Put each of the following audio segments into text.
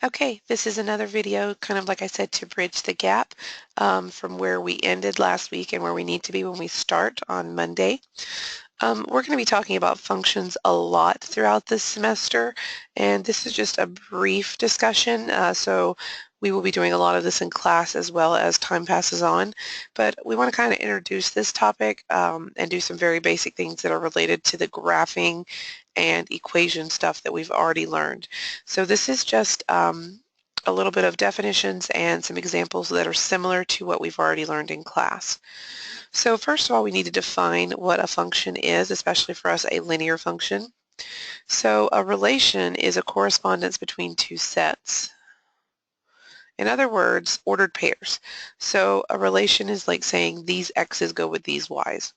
Okay, this is another video, kind of like I said, to bridge the gap from where we ended last week and where we need to be when we start on Monday. We're going to be talking about functions a lot throughout this semester, and this is just a brief discussion, so we will be doing a lot of this in class as well as time passes on, but we want to kind of introduce this topic and do some very basic things that are related to the graphing and equation stuff that we've already learned. So this is just a little bit of definitions and some examples that are similar to what we've already learned in class. So first of all, we need to define what a function is, especially for us, a linear function. So a relation is a correspondence between two sets. In other words, ordered pairs. So a relation is like saying these x's go with these y's.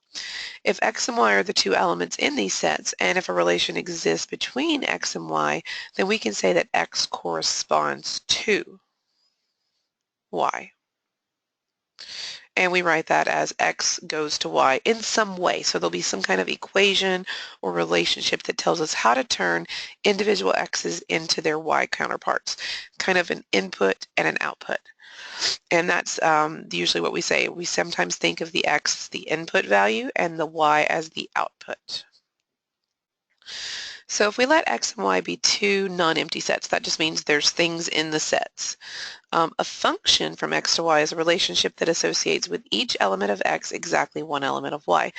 If x and y are the two elements in these sets, and if a relation exists between x and y, then we can say that x corresponds to y. And we write that as x goes to y in some way. So there'll be some kind of equation or relationship that tells us how to turn individual x's into their y counterparts, kind of an input and an output. And that's usually what we say. We sometimes think of the x as the input value and the y as the output. So if we let x and y be two non-empty sets, that just means there's things in the sets. A function from x to y is a relationship that associates with each element of x exactly one element of y.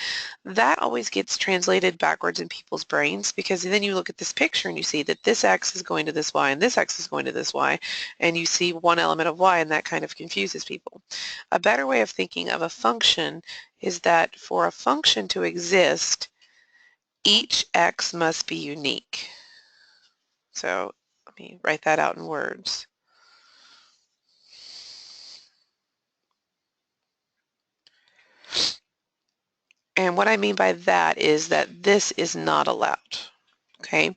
That always gets translated backwards in people's brains because then you look at this picture and you see that this x is going to this y and this x is going to this y, and you see one element of y, and that kind of confuses people. A better way of thinking of a function is that for a function to exist, each x must be unique. So let me write that out in words. And what I mean by that is that this is not allowed, okay?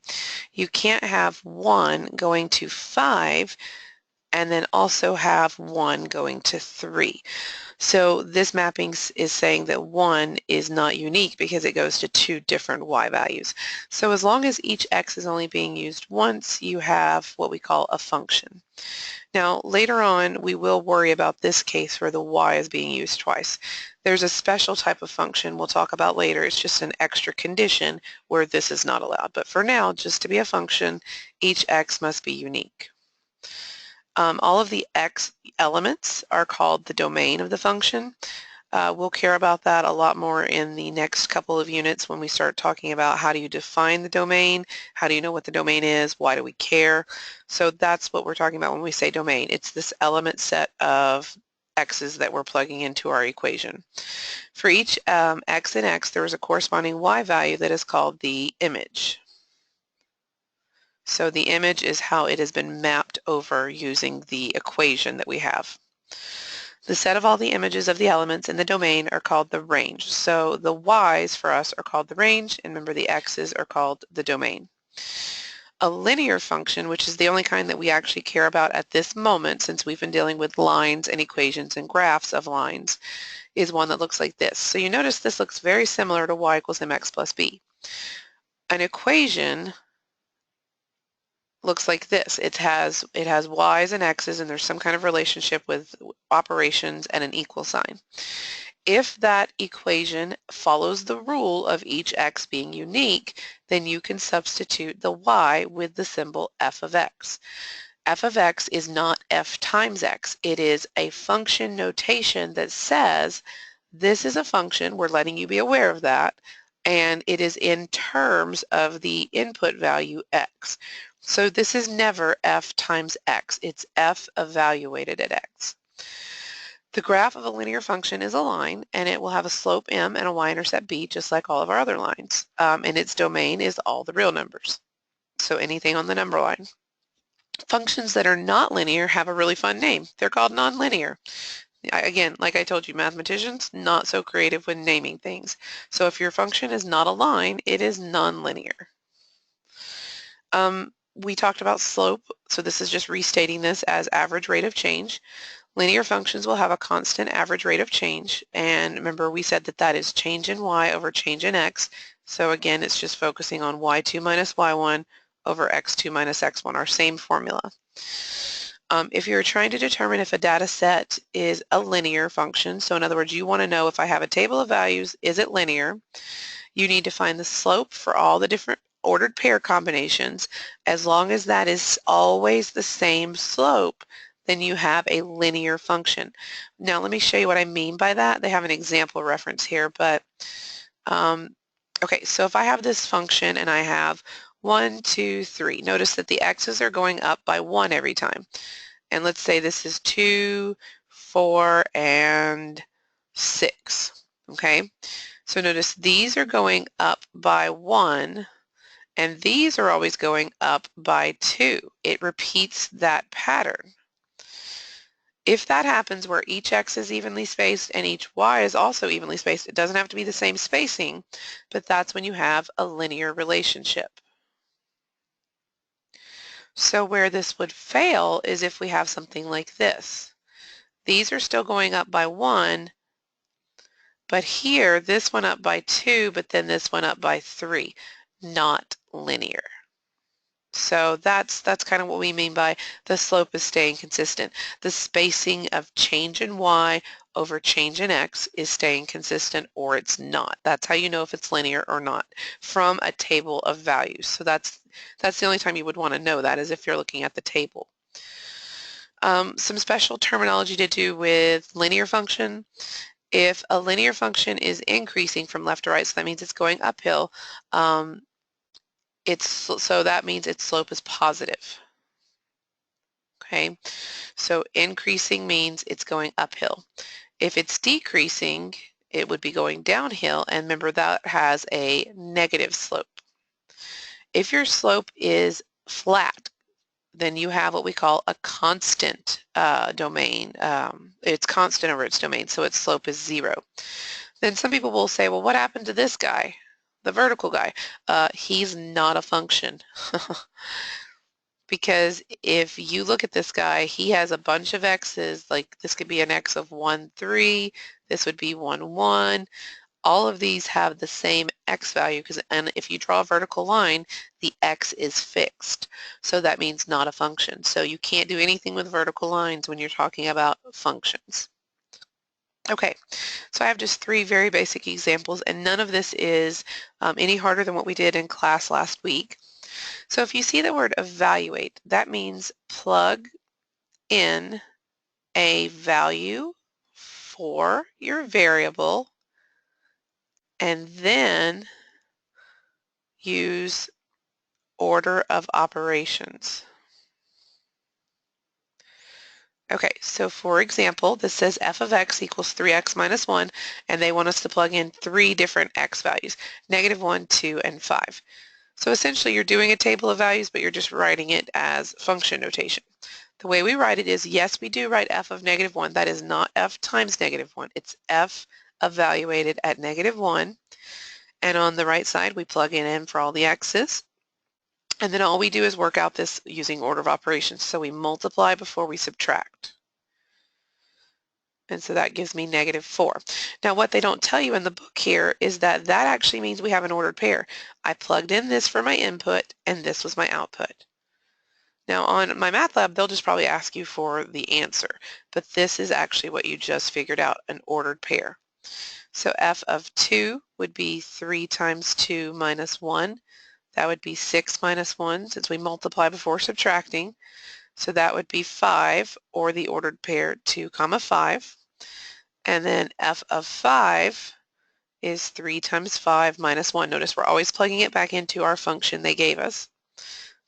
You can't have 1 going to 5 and then also have 1 going to 3. So this mapping is saying that 1 is not unique because it goes to two different y values. So as long as each x is only being used once, you have what we call a function. Now, later on, we will worry about this case where the y is being used twice. There's a special type of function we'll talk about later. It's just an extra condition where this is not allowed. But for now, just to be a function, each x must be unique. All of the x elements are called the domain of the function. We'll care about that a lot more in the next couple of units when we start talking about how do you define the domain, how do you know what the domain is, why do we care. So that's what we're talking about when we say domain. It's this element set of x's that we're plugging into our equation. For each x in x, there is a corresponding y value that is called the image. So the image is how it has been mapped over using the equation that we have. The set of all the images of the elements in the domain are called the range. So the y's for us are called the range, and remember the x's are called the domain. A linear function, which is the only kind that we actually care about at this moment since we've been dealing with lines and equations and graphs of lines, is one that looks like this. So you notice this looks very similar to y equals mx plus b. An equation looks like this. It has y's and x's, and there's some kind of relationship with operations and an equal sign. If that equation follows the rule of each x being unique, then you can substitute the y with the symbol f of x. F of x is not f times x. It is a function notation that says this is a function, we're letting you be aware of that, and it is in terms of the input value x. So this is never f times x. It's f evaluated at x. The graph of a linear function is a line, and it will have a slope m and a y-intercept b, just like all of our other lines. And its domain is all the real numbers, so anything on the number line. Functions that are not linear have a really fun name. They're called nonlinear. Again, like I told you, mathematicians, not so creative when naming things. So if your function is not a line, it is nonlinear. We talked about slope, so this is just restating this as average rate of change. Linear functions will have a constant average rate of change, and remember we said that that is change in y over change in x. So again, it's just focusing on y2 minus y1 over x2 minus x1, our same formula. If you're trying to determine if a data set is a linear function, so in other words, you want to know if I have a table of values, is it linear? You need to find the slope for all the different ordered pair combinations. As long as that is always the same slope, then you have a linear function. Now let me show you what I mean by that. They have an example reference here, but okay, so if I have this function and I have 1, 2, 3, notice that the x's are going up by 1 every time. And let's say this is 2, 4, and 6, okay? So notice these are going up by 1, and these are always going up by 2. It repeats that pattern. If that happens where each x is evenly spaced and each y is also evenly spaced, it doesn't have to be the same spacing, but that's when you have a linear relationship. So where this would fail is if we have something like this. These are still going up by 1, but here this went up by 2, but then this went up by 3. Not linear. So that's kind of what we mean by the slope is staying consistent. The spacing of change in y over change in x is staying consistent or it's not. That's how you know if it's linear or not from a table of values. So that's the only time you would want to know that is if you're looking at the table. Some special terminology to do with linear function. If a linear function is increasing from left to right, so that means it's going uphill, so that means its slope is positive. Okay, so increasing means it's going uphill. If it's decreasing, it would be going downhill, and remember that has a negative slope. If your slope is flat, then you have what we call a constant domain. It's constant over its domain, so its slope is 0. Then some people will say, well, what happened to this guy, the vertical guy? He's not a function. Because if you look at this guy, he has a bunch of x's, like this could be an x of 1, 3, this would be 1, 1. All of these have the same x value, and if you draw a vertical line, the x is fixed. So that means not a function. So you can't do anything with vertical lines when you're talking about functions. Okay, so I have just 3 very basic examples, and none of this is any harder than what we did in class last week. So if you see the word evaluate, that means plug in a value for your variable and then use order of operations. Okay, so for example, this says f of x equals 3x minus 1, and they want us to plug in 3 different x values, -1, 2, and 5. So essentially you're doing a table of values, but you're just writing it as function notation. The way we write it is, yes, we do write f of -1. That is not f times -1. It's f evaluated at -1. And on the right side, we plug in m for all the x's. And then all we do is work out this using order of operations. So we multiply before we subtract. And so that gives me -4. Now what they don't tell you in the book here is that that actually means we have an ordered pair. I plugged in this for my input and this was my output. Now on MyMathLab, they'll just probably ask you for the answer, but this is actually what you just figured out, an ordered pair. So f of 2 would be 3 times 2 minus 1. That would be 6 minus 1 since we multiply before subtracting. So that would be 5, or the ordered pair 2, 5. And then f of 5 is 3 times 5 minus 1. Notice we're always plugging it back into our function they gave us.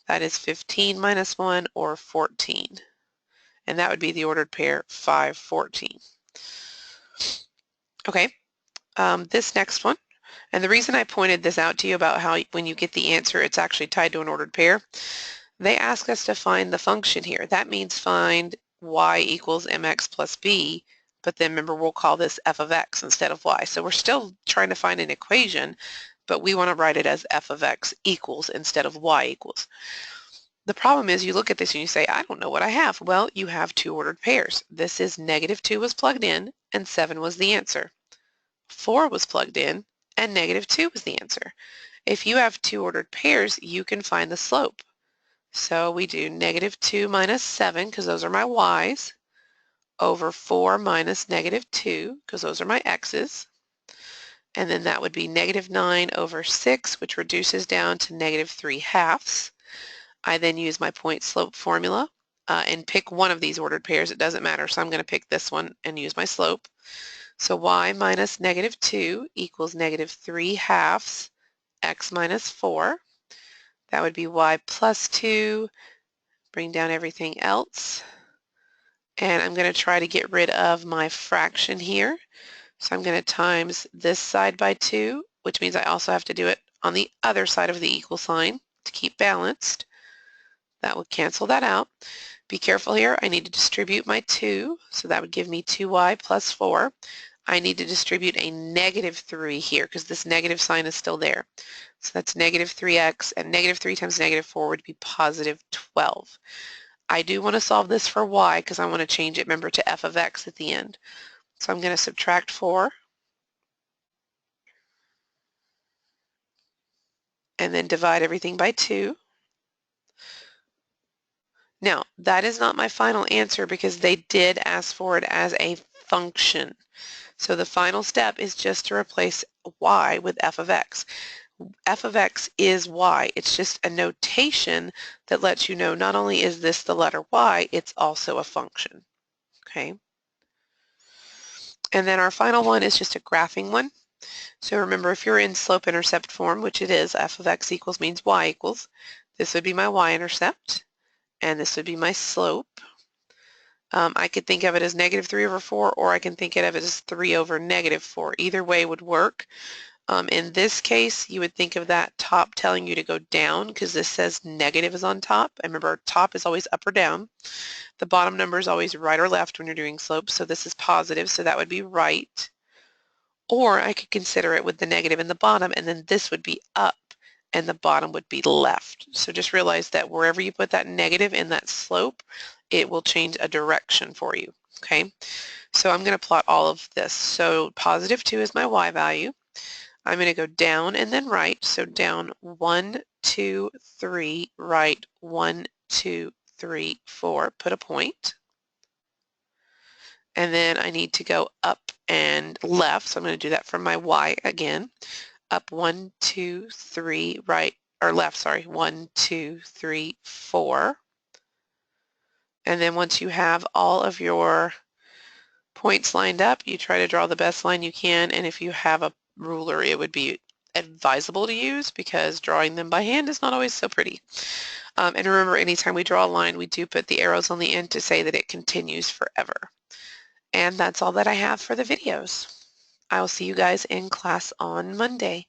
That is 15 minus 1, or 14. And that would be the ordered pair 5, 14. Okay, this next one. And the reason I pointed this out to you about how when you get the answer, it's actually tied to an ordered pair, they ask us to find the function here. That means find y equals mx plus b, but then remember we'll call this f of x instead of y. So we're still trying to find an equation, but we want to write it as f of x equals instead of y equals. The problem is you look at this and you say, I don't know what I have. Well, you have 2 ordered pairs. This is -2 was plugged in and 7 was the answer. 4 was plugged in and -2 was the answer. If you have 2 ordered pairs, you can find the slope. So we do -2 minus 7, because those are my y's, over 4 minus -2, because those are my x's. And then that would be -9 over 6, which reduces down to -3/2. I then use my point slope formula and pick one of these ordered pairs. It doesn't matter, so I'm going to pick this one and use my slope. So y minus -2 equals -3/2 x minus 4. That would be y plus 2. Bring down everything else. And I'm going to try to get rid of my fraction here. So I'm going to times this side by 2, which means I also have to do it on the other side of the equal sign to keep balanced. That would cancel that out. Be careful here. I need to distribute my 2, so that would give me 2y plus 4. I need to distribute a -3 here because this negative sign is still there. So that's -3x, and -3 times -4 would be +12. I do want to solve this for y because I want to change it, remember, to f of x at the end. So I'm going to subtract 4 and then divide everything by 2. Now, that is not my final answer because they did ask for it as a function. So the final step is just to replace y with f of x. F of x is y. It's just a notation that lets you know not only is this the letter y, it's also a function. Okay. And then our final one is just a graphing one. So remember, if you're in slope-intercept form, which it is, f of x equals means y equals, this would be my y-intercept, and this would be my slope. I could think of it as -3 over 4, or I can think of it as 3 over -4. Either way would work. In this case, you would think of that top telling you to go down because this says negative is on top. And remember, top is always up or down. The bottom number is always right or left when you're doing slopes, so this is positive, so that would be right. Or I could consider it with the negative in the bottom, and then this would be up and the bottom would be left. So just realize that wherever you put that negative in that slope, it will change a direction for you, okay? So I'm going to plot all of this. So +2 is my y value. I'm going to go down and then right. So down 1, 2, 3, right 1, 2, 3, 4, put a point. And then I need to go up and left. So I'm going to do that from my y again. Up 1, 2, 3, right, or left, sorry, 1, 2, 3, 4. And then once you have all of your points lined up, you try to draw the best line you can, and if you have a ruler, it would be advisable to use because drawing them by hand is not always so pretty. And remember, anytime we draw a line, we do put the arrows on the end to say that it continues forever. And that's all that I have for the videos. I will see you guys in class on Monday.